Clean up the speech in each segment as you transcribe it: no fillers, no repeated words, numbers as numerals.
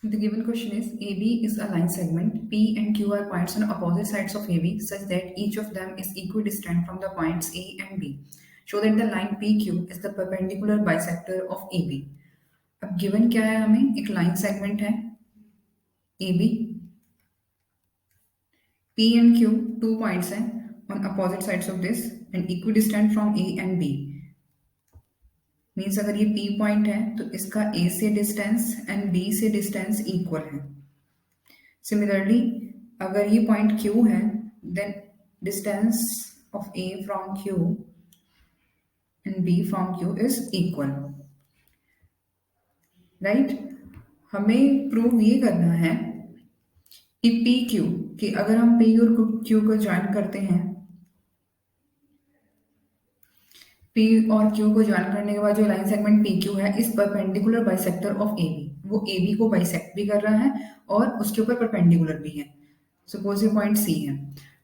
The given question is AB is a line segment. P and Q are points on opposite sides of AB such that each of them is equidistant from the points A and B. Show that the line PQ is the perpendicular bisector of AB. अब given क्या है हमें एक line segment है AB. P and Q two points हैं on opposite sides of this and equidistant from A and B. Means अगर ये P point है तो इसका A से डिस्टेंस एंड B से डिस्टेंस इक्वल है. सिमिलरली अगर ये पॉइंट Q है then distance of A from Q and B from Q is equal. Right, हमें प्रूव ये करना है कि PQ कि अगर हम P और Q को ज्वाइन करते हैं, P और Q को ज्वाइन करने के बाद जो लाइन सेगमेंट PQ है इस परपेंडिकुलर बाइसेक्टर ऑफ AB, वो AB को बाइसेक्ट भी कर रहा है और उसके ऊपर परपेंडिकुलर भी है. सपोज ये पॉइंट C है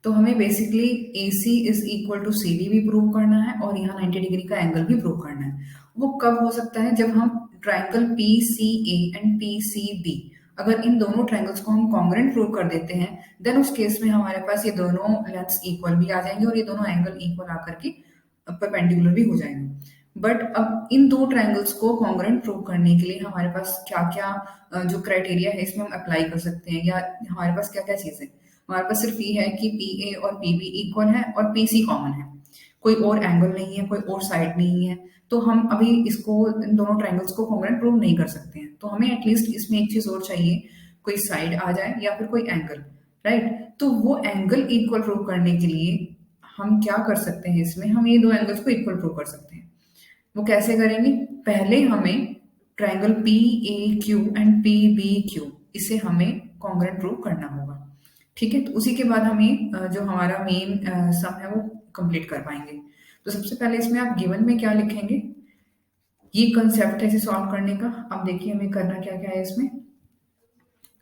तो हमें basically AC is equal to CD भी प्रूव करना है और यहाँ 90 डिग्री का एंगल भी प्रूव करना है. वो कब हो सकता है? जब हम ट्राइंगल PCA एंड PCB, अगर इन दोनों ट्राइंगल्स को हम कॉन्ग्रुएंट प्रूव कर देते हैं देन उस केस में हमारे पास ये दोनों लेंथ्स इक्वल भी आ जाएंगे और ये दोनों एंगल इक्वल आकर के परपेंडिकुलर भी हो जाएंगे. बट अब इन दो ट्राइंगल्स को कॉन्ग्रुएंट प्रूव करने के लिए हमारे पास क्या क्या जो क्राइटेरिया है इसमें हम अप्लाई कर सकते हैं, या हमारे पास क्या क्या चीजें. हमारे पास सिर्फ ये है कि PA और PB इक्वल है और PC कॉमन है, कोई और एंगल नहीं है, कोई और साइड नहीं है, तो हम अभी इसको इन दोनों ट्राइंगल्स को कॉन्ग्रुएंट प्रूव नहीं कर सकते हैं. तो हमें एटलीस्ट इसमें एक चीज और चाहिए, कोई साइड आ जाए या फिर कोई एंगल. राइट, तो वो एंगल इक्वल प्रूव करने के लिए हम क्या कर सकते हैं, इसमें हम ये दो एंगल्स को इक्वल प्रूव कर सकते हैं. वो कैसे करेंगे? पहले हमें ट्राइंगल PAQ एंड PBQ इसे हमें कॉन्ग्रुएंट प्रूव करना होगा. ठीक है, तो उसी के बाद हमें जो हमारा मेन सम है वो कंप्लीट कर पाएंगे. तो सबसे पहले इसमें आप गिवन में क्या लिखेंगे, ये कंसेप्ट है इसे सॉल्व करने का. अब देखिए हमें करना क्या क्या है. इसमें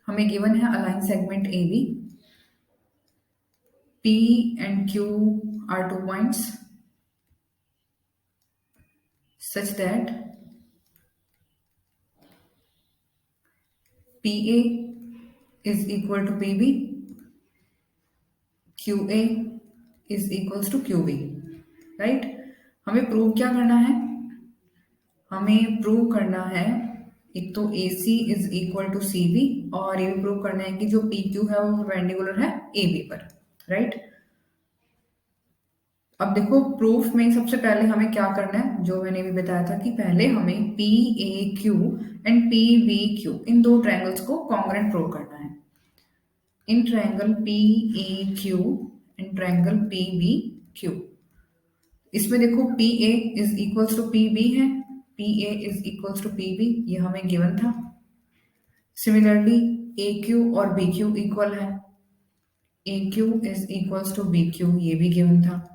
हमें गिवन है align segment AB, P and Q are 2 points such that PA is equal to PB, QA is equals to QB. Right, हमें प्रूव क्या करना है? हमें प्रूव करना है एक तो AC is equal to CB और ये भी प्रूव करना है कि जो PQ है वो परपेंडिकुलर है AB पर. राइट, अब देखो प्रूफ में सबसे पहले हमें क्या करना है, जो मैंने भी बताया था कि पहले हमें PAQ एंड PBQ इन दो ट्रायंगल्स को कॉन्ग्रुएंट प्रूव करना है. In triangle PAQ and triangle PBQ, इसमें देखो PA is equals to PB है, PA is equals to PB, ये हमें गिवन था. सिमिलरली AQ और BQ इक्वल है, AQ is equals to BQ, ये भी गिवन था.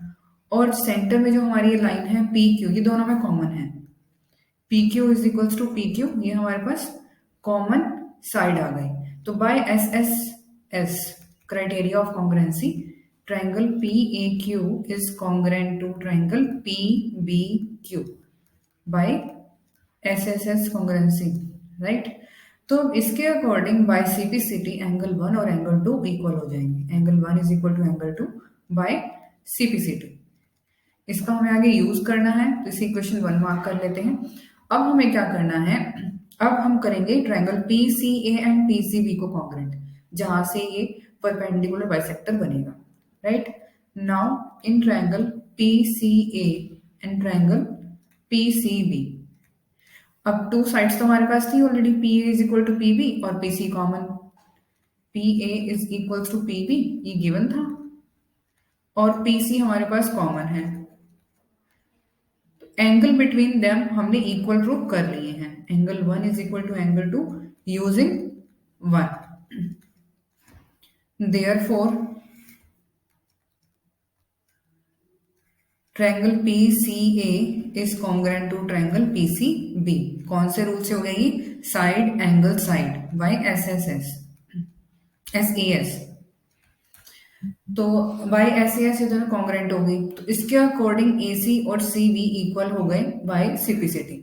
और सेंटर में जो हमारी ये लाइन है PQ, ये दोनों में कॉमन है. PQ is equals to PQ, ये हमारे पास कॉमन साइड आ गई. तो by SSS criteria of congruency, triangle PAQ is congruent to triangle PBQ by SSS congruency. Right, तो इसके अकॉर्डिंग बाय CPCT एंगल 1 और एंगल 2 इक्वल हो जाएंगे. Angle 1 is equal to angle 2 by CPCT. इसका हमें आगे यूज करना है, तो इसी क्वेश्चन 1 मार्क कर लेते हैं. अब हमें क्या करना है, अब हम करेंगे ट्रायंगल PCA एंड PCB को कॉन्ग्रुएंट, जहां से ये परपेंडिकुलर बाइसेक्टर बनेगा. Right, now in triangle PCA and triangle PCB, अब टू साइड्स तो हमारे पास थी already, PA is equal to PB और PC common. PA is equal to PB, ये गिवन था, और PC हमारे पास कॉमन है. एंगल बिटवीन देम हमने इक्वल प्रूव कर लिए हैं. Angle 1 is equal to angle 2 using 1. Therefore triangle PCA is congruent to triangle PCB. कौन से रूल से हो गई? Side angle side by SAS. तो बाय SAS ये दोनों कॉन्ग्रुएंट हो गई, तो इसके अकॉर्डिंग AC और CB इक्वल हो गए by CPCT.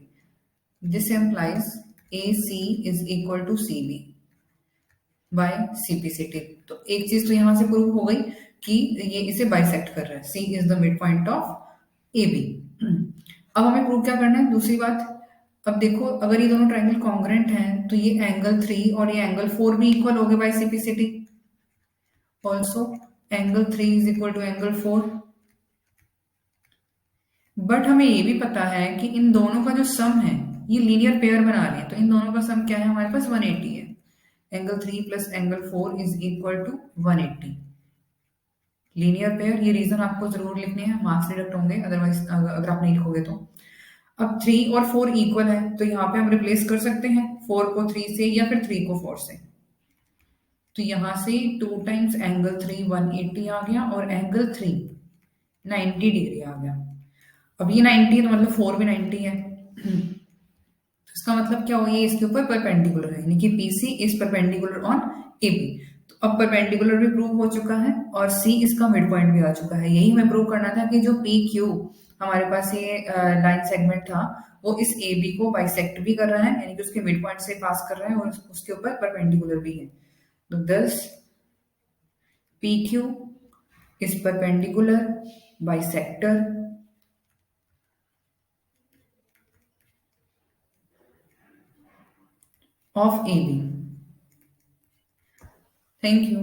This implies AC is equal to CB. By CPCT। तो एक चीज तो यहां से प्रूव हो गई कि ये इसे बाइसेक्ट कर रहा है, C is the mid point of AB। अब हमें प्रूव क्या करना है, दूसरी बात। अब देखो अगर ये दोनों ट्रायंगल कॉन्ग्रेंट हैं तो ये एंगल 3 और ये एंगल 4 भी इक्वल हो गए by CPCT। Also angle 3 is equal to angle 4। But हमें ये भी पता है कि इन दोनों का जो सम है ये लीनियर पेयर बना रहे हैं, तो इन दोनों का सम क्या है हमारे पास 180 है। Angle 3 plus angle 4 is equal to 180। Linear pair, ये रीजन आपको जरूर लिखने हैं, मार्क्स डिडक्ट होंगे अदरवाइज अगर आप नहीं लिखोगे तो। अब 3 और 4 इक्वल है तो यहाँ पे हम रिप्लेस कर सकते हैं 4 को 3 से या फिर 3 को 4 से। तो यहां से 2 टाइम्स एंगल 3 180 आ गया और एंगल 3 90 डिग्री आ गया। अब ये 90 है तो मतलब 4 भी 90 है। तो इसका मतलब क्या हो, ये इसके ऊपर परपेंडिकुलर है, यानी कि BC is perpendicular on AB। तो अब परपेंडिकुलर भी प्रूव हो चुका है और C इसका मिड पॉइंट भी आ चुका है। यही हमें प्रूव करना था कि जो PQ हमारे पास ये लाइन सेगमेंट था वो इस AB को बाइसेक्ट भी कर रहा है, यानी कि उसके मिड पॉइंट से पास कर रहा है और उसके ऊपर परपेंडिकुलर भी है। तो thus PQ is perpendicular bisector of AB। Thank you.